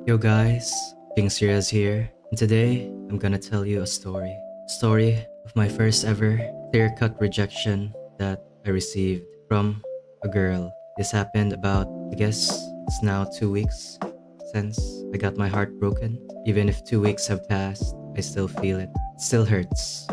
Yo guys, JingXRe-Az here, and today I'm gonna tell you a story. Story of my first ever clear-cut rejection that I received from a girl. This happened about, I guess, it's now 2 weeks since I got my heart broken. Even if 2 weeks have passed, I still feel it. It still hurts,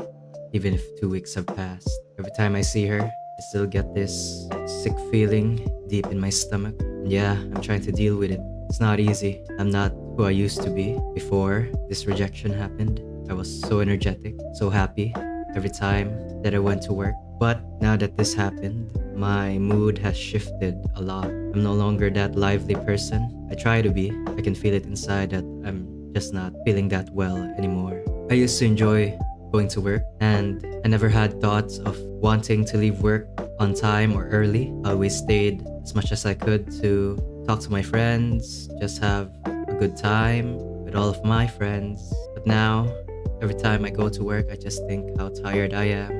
even if 2 weeks have passed. Every time I see her, I still get this sick feeling deep in my stomach. And yeah, I'm trying to deal with it. It's not easy. I'm not who I used to be before this rejection happened. I was so energetic, so happy every time that I went to work. But now that this happened, my mood has shifted a lot. I'm no longer that lively person I try to be. I can feel it inside that I'm just not feeling that well anymore. I used to enjoy going to work, and I never had thoughts of wanting to leave work on time or early. I always stayed as much as I could to talk to my friends, just have a good time with all of my friends. But now, every time I go to work, I just think how tired I am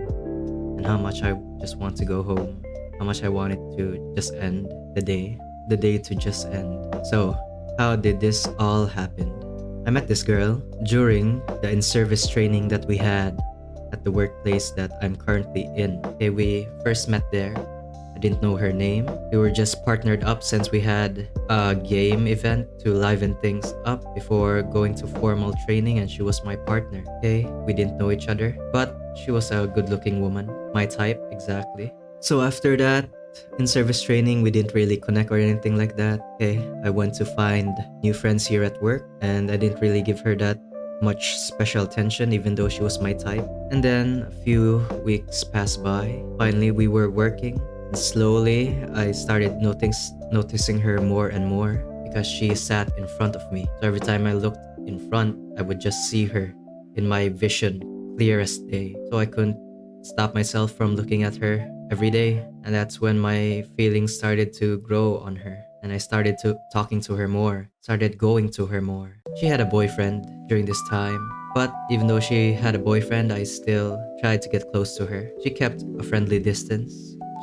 and how much I just want to go home, how much I want it to just end the day to just end. So, how did this all happen? I met this girl during the in-service training that we had at the workplace that I'm currently in. Okay, we first met there. I didn't know her name. We were just partnered up since we had a game event to liven things up before going to formal training, and she was my partner. Okay, we didn't know each other, but she was a good-looking woman, my type exactly. So after that, in service training, we didn't really connect or anything like that. Okay, I went to find new friends here at work, and I didn't really give her that much special attention, even though she was my type. And then a few weeks passed by. Finally, we were working, and slowly I started noticing her more and more because she sat in front of me. So every time I looked in front, I would just see her in my vision, clear as day. So I couldn't stop myself from looking at her every day, and that's when my feelings started to grow on her, and I started to talking to her more, started going to her more. She had a boyfriend during this time, but even though she had a boyfriend, I still tried to get close to her. She kept a friendly distance.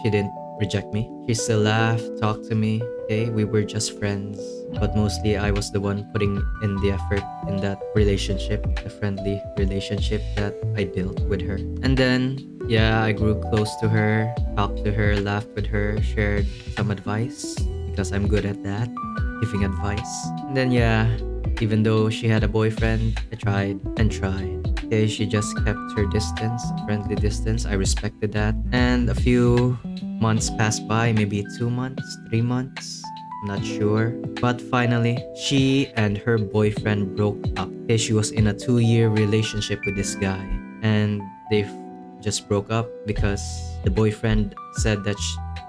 She didn't reject me. She still laughed, talked to me. Okay, we were just friends, but mostly I was the one putting in the effort in that relationship, the friendly relationship that I built with her. And then, yeah, I grew close to her, talked to her, laughed with her, shared some advice because I'm good at that, giving advice. And then, yeah, even though she had a boyfriend, I tried and tried. Okay, she just kept her distance, friendly distance. I respected that. And a few months passed by, maybe 2 months, 3 months. I'm not sure. But finally, she and her boyfriend broke up. Okay, she was in a 2-year relationship with this guy, and they just broke up because the boyfriend said that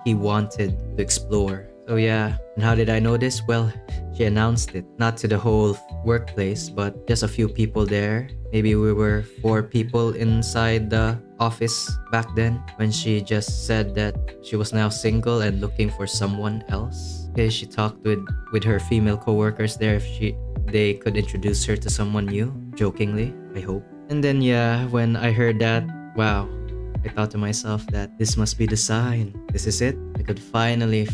he wanted to explore. So yeah, and how did I know this? Well, she announced it, not to the whole workplace, but just a few people there. Maybe we were 4 people inside the office back then when she just said that she was now single and looking for someone else. Okay, she talked with her female coworkers there if they could introduce her to someone new, jokingly, I hope. And then yeah, when I heard that, wow, I thought to myself that this must be the sign. This is it. I could finally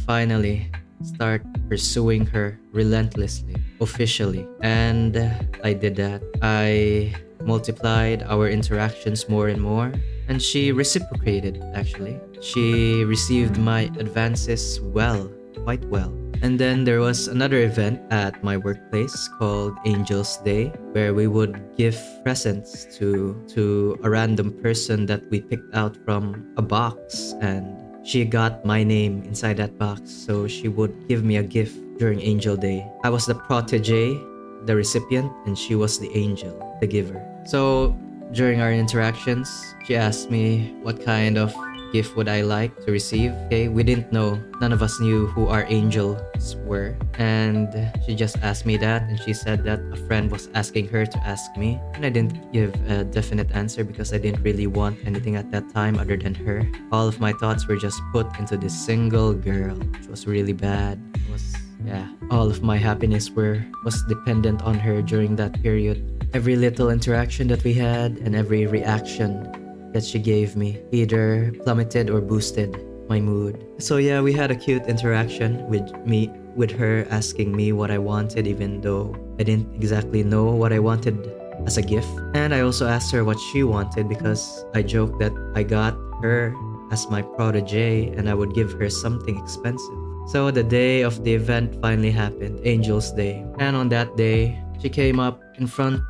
start pursuing her relentlessly, officially. And I did that. I multiplied our interactions more and more, and she reciprocated actually. She received my advances well, quite well. And then there was another event at my workplace called Angel's Day, where we would give presents to a random person that we picked out from a box, and she got my name inside that box, so she would give me a gift during Angel Day. I was the protege, the recipient, and she was the angel, the giver. So during our interactions, she asked me what kind of gift would I like to receive. Okay, we didn't know. None of us knew who our angels were. And she just asked me that, and she said that a friend was asking her to ask me. And I didn't give a definite answer because I didn't really want anything at that time other than her. All of my thoughts were just put into this single girl, which was really bad. It was, yeah, all of my happiness was dependent on her during that period. Every little interaction that we had and every reaction that she gave me either plummeted or boosted my mood. So yeah, we had a cute interaction with me with her asking me what I wanted, even though I didn't exactly know what I wanted as a gift. And I also asked her what she wanted because I joked that I got her as my protege and I would give her something expensive. So the day of the event finally happened, Angel's Day. And on that day, she came up in front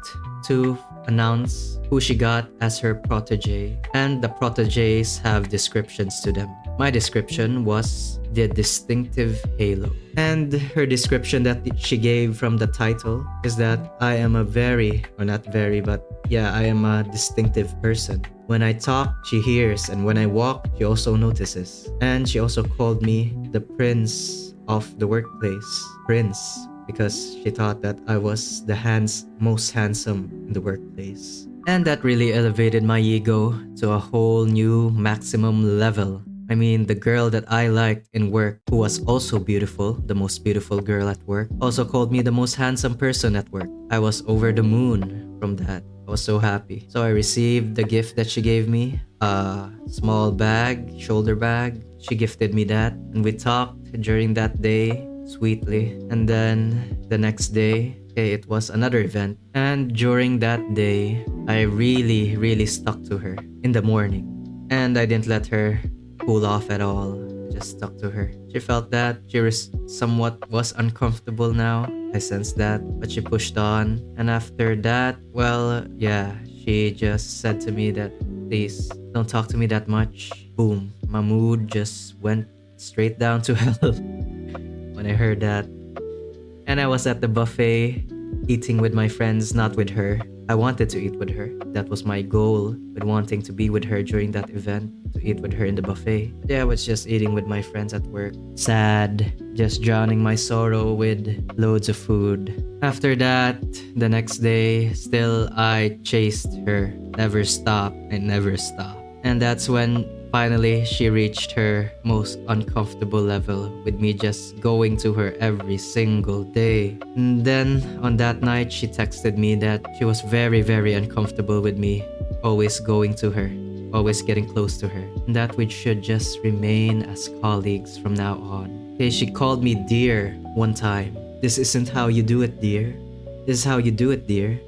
to announce who she got as her protege. And the proteges have descriptions to them. My description was the distinctive halo. And her description that she gave from the title is that I am a very, or not very, but yeah, I am a distinctive person. When I talk, she hears, and when I walk, she also notices. And she also called me the prince of the workplace. Prince, because she thought that I was the most handsome in the workplace. And that really elevated my ego to a whole new maximum level. I mean, the girl that I liked in work, who was also beautiful, the most beautiful girl at work, also called me the most handsome person at work. I was over the moon from that. I was so happy. So I received the gift that she gave me, a small bag, shoulder bag. She gifted me that, and we talked during that day sweetly. And then the next day, okay, it was another event. And during that day, I really, really stuck to her in the morning. And I didn't let her cool off at all. I just stuck to her. She felt that she was somewhat uncomfortable now. I sensed that, but she pushed on. And after that, well, yeah, she just said to me that, please don't talk to me that much. Boom, my mood just went straight down to hell when I heard that. And I was at the buffet eating with my friends, not with her. I wanted to eat with her. That was my goal with wanting to be with her during that event, to eat with her in the buffet. But yeah, I was just eating with my friends at work. Sad, just drowning my sorrow with loads of food. After that, the next day, still I chased her. Never stopped, I never stopped. And that's when finally she reached her most uncomfortable level with me just going to her every single day. And then on that night, she texted me that she was very, very uncomfortable with me always going to her, always getting close to her, and that we should just remain as colleagues from now on. Okay, she called me dear one time. This isn't how you do it, dear. This is how you do it, dear.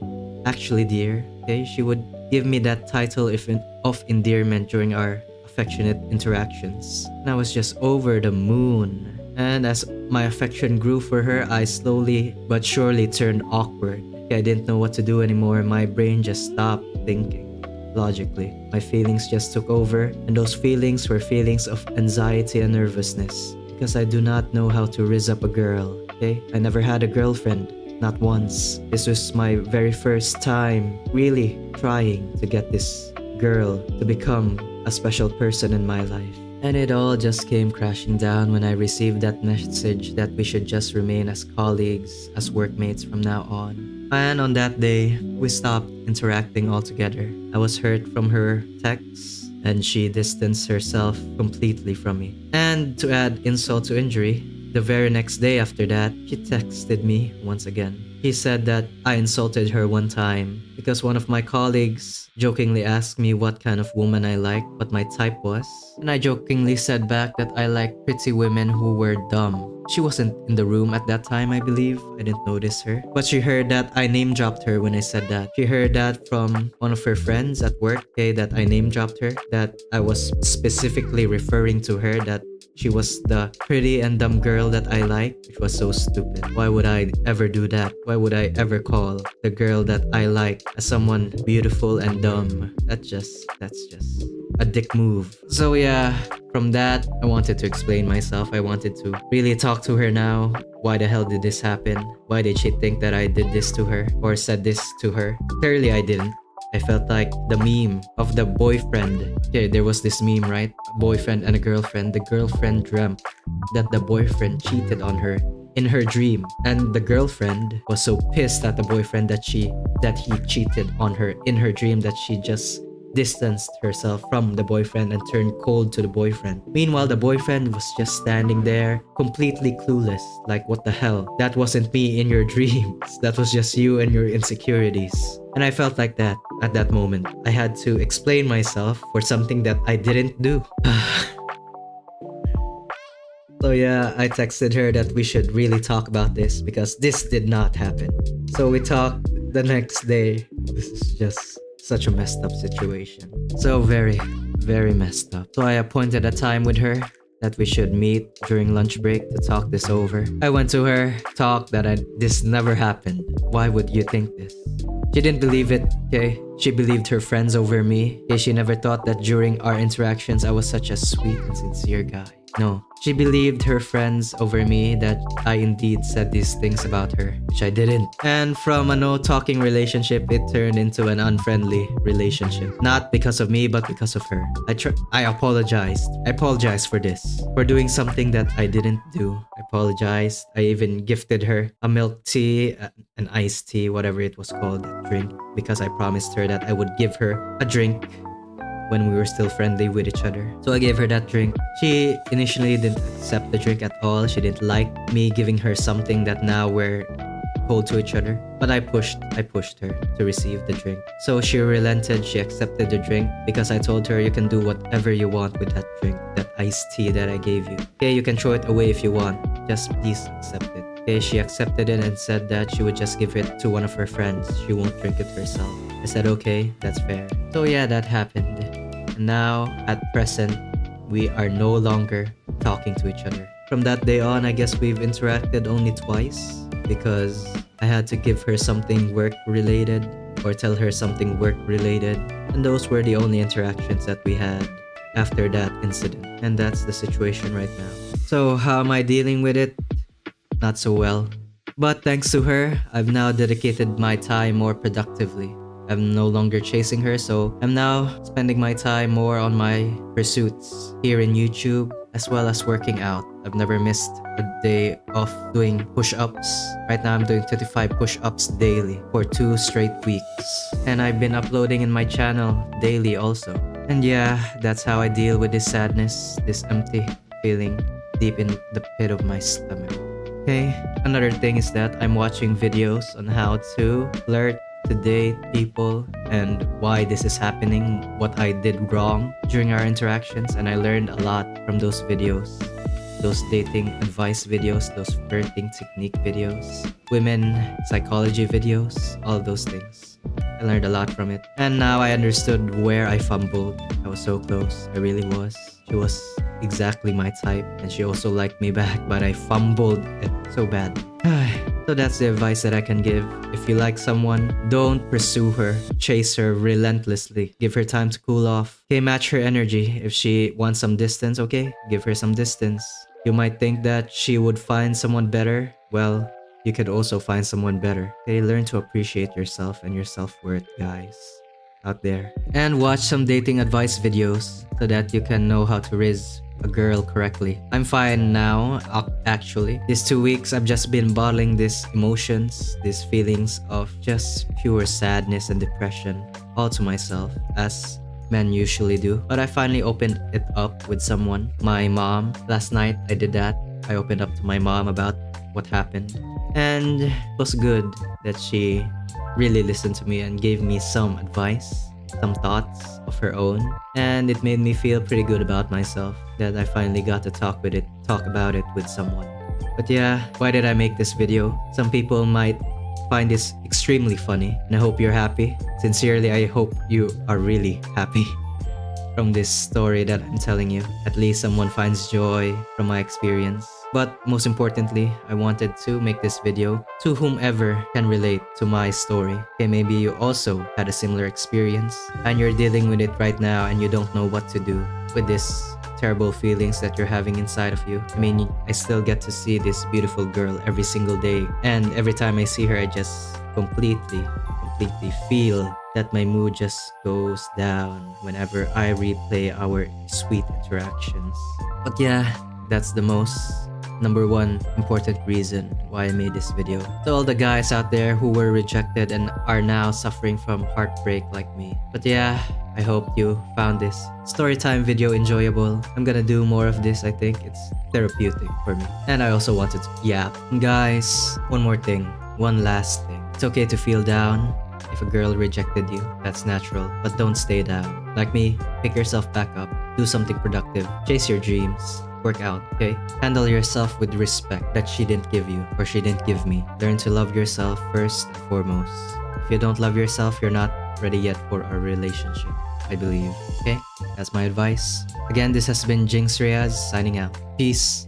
Actually, dear. Okay, she would give me that title of endearment during our affectionate interactions. And I was just over the moon. And as my affection grew for her, I slowly but surely turned awkward. I didn't know what to do anymore. My brain just stopped thinking logically. My feelings just took over, and those feelings were feelings of anxiety and nervousness because I do not know how to rizz up a girl. Okay, I never had a girlfriend, not once. This was my very first time really trying to get this girl to become a special person in my life. And it all just came crashing down when I received that message that we should just remain as colleagues, as workmates from now on. And on that day, we stopped interacting altogether. I was hurt from her texts, and she distanced herself completely from me. And to add insult to injury, the very next day after that, she texted me once again. He said that I insulted her one time because one of my colleagues jokingly asked me what kind of woman I liked, what my type was. And I jokingly said back that I like pretty women who were dumb. She wasn't in the room at that time, I believe. I didn't notice her. But she heard that I name dropped her when I said that. She heard that from one of her friends at work, okay, that I name dropped her, that I was specifically referring to her, that she was the pretty and dumb girl that I liked, which was so stupid. Why would I ever do that? Why would I ever call the girl that I like as someone beautiful and dumb? That's just a dick move. So yeah, from that, I wanted to explain myself. I wanted to really talk to her now. Why the hell did this happen? Why did she think that I did this to her or said this to her? Clearly I didn't. I felt like the meme of the boyfriend. Okay, there was this meme, right? A boyfriend and a girlfriend. The girlfriend dreamt that the boyfriend cheated on her in her dream, and the girlfriend was so pissed at the boyfriend that he cheated on her in her dream that she just distanced herself from the boyfriend and turned cold to the boyfriend. Meanwhile, the boyfriend was just standing there, completely clueless. Like, what the hell? That wasn't me in your dreams. That was just you and your insecurities. And I felt like that at that moment. I had to explain myself for something that I didn't do. So So yeah, I texted her that we should really talk about this because this did not happen. So we talked the next day. This is just such a messed up situation. So very, very messed up. So I appointed a time with her that we should meet during lunch break to talk this over. I went to her, talked that this never happened. Why would you think this? She didn't believe it, okay? She believed her friends over me. Okay? She never thought that during our interactions I was such a sweet and sincere guy. No, she believed her friends over me that I indeed said these things about her, which I didn't. And from a no-talking relationship, it turned into an unfriendly relationship. Not because of me, but because of her. I apologized. I apologized for this. For doing something that I didn't do. I apologized. I even gifted her a milk tea, an iced tea, whatever it was called, that drink. Because I promised her that I would give her a drink when we were still friendly with each other. So I gave her that drink. She initially didn't accept the drink at all. She didn't like me giving her something that now we're cold to each other. But I pushed her to receive the drink. So she relented, she accepted the drink because I told her you can do whatever you want with that drink, that iced tea that I gave you. Okay, you can throw it away if you want. Just please accept it. Okay, she accepted it and said that she would just give it to one of her friends. She won't drink it herself. I said, okay, that's fair. So yeah, that happened. And now, at present, we are no longer talking to each other. From that day on, I guess we've interacted only twice because I had to give her something work-related or tell her something work-related. And those were the only interactions that we had after that incident. And that's the situation right now. So how am I dealing with it? Not so well. But thanks to her, I've now dedicated my time more productively. I'm no longer chasing her, so I'm now spending my time more on my pursuits here in YouTube as well as working out. I've never missed a day of doing push-ups. Right now I'm doing 35 push-ups daily for 2 straight weeks. And I've been uploading in my channel daily also. And yeah, that's how I deal with this sadness, this empty feeling deep in the pit of my stomach. Okay, another thing is that I'm watching videos on how to flirt, to date people, and why this is happening, what I did wrong during our interactions, and I learned a lot from those videos. Those dating advice videos, those flirting technique videos, women psychology videos, all those things. I learned a lot from it. And now I understood where I fumbled. I was so close. I really was. She was exactly my type, and she also liked me back, but I fumbled it so bad. So that's the advice that I can give. If you like someone, don't pursue her. Chase her relentlessly. Give her time to cool off. Okay, match her energy. If she wants some distance, okay, give her some distance. You might think that she would find someone better. Well, you could also find someone better. Okay, learn to appreciate yourself and your self-worth, guys, out there. And watch some dating advice videos so that you can know how to raise a girl correctly. I'm fine now, actually. These 2 weeks, I've just been bottling these emotions, these feelings of just pure sadness and depression all to myself, as men usually do. But I finally opened it up with someone, my mom. Last night, I did that. I opened up to my mom about what happened. And it was good that she really listened to me and gave me some advice, some thoughts of her own, and it made me feel pretty good about myself that I finally got to talk about it with someone. But yeah, why did I make this video? Some people might find this extremely funny, and I hope you're happy. Sincerely, I hope you are really happy from this story that I'm telling you. At least someone finds joy from my experience. But most importantly, I wanted to make this video to whomever can relate to my story. Okay, maybe you also had a similar experience and you're dealing with it right now and you don't know what to do with this terrible feelings that you're having inside of you. I mean, I still get to see this beautiful girl every single day, and every time I see her, I just completely feel that my mood just goes down whenever I replay our sweet interactions. But yeah, that's the number one important reason why I made this video. To all the guys out there who were rejected and are now suffering from heartbreak like me. But yeah, I hope you found this storytime video enjoyable. I'm gonna do more of this. I think it's therapeutic for me. And I also wanted to yap. Guys, one more thing. One last thing. It's okay to feel down. If a girl rejected you, that's natural, but don't stay down. Like me, pick yourself back up, do something productive, chase your dreams, work out, okay? Handle yourself with respect that she didn't give you or she didn't give me. Learn to love yourself first and foremost. If you don't love yourself, you're not ready yet for a relationship, I believe. Okay? That's my advice. Again, this has been JingXRe-Az signing out. Peace.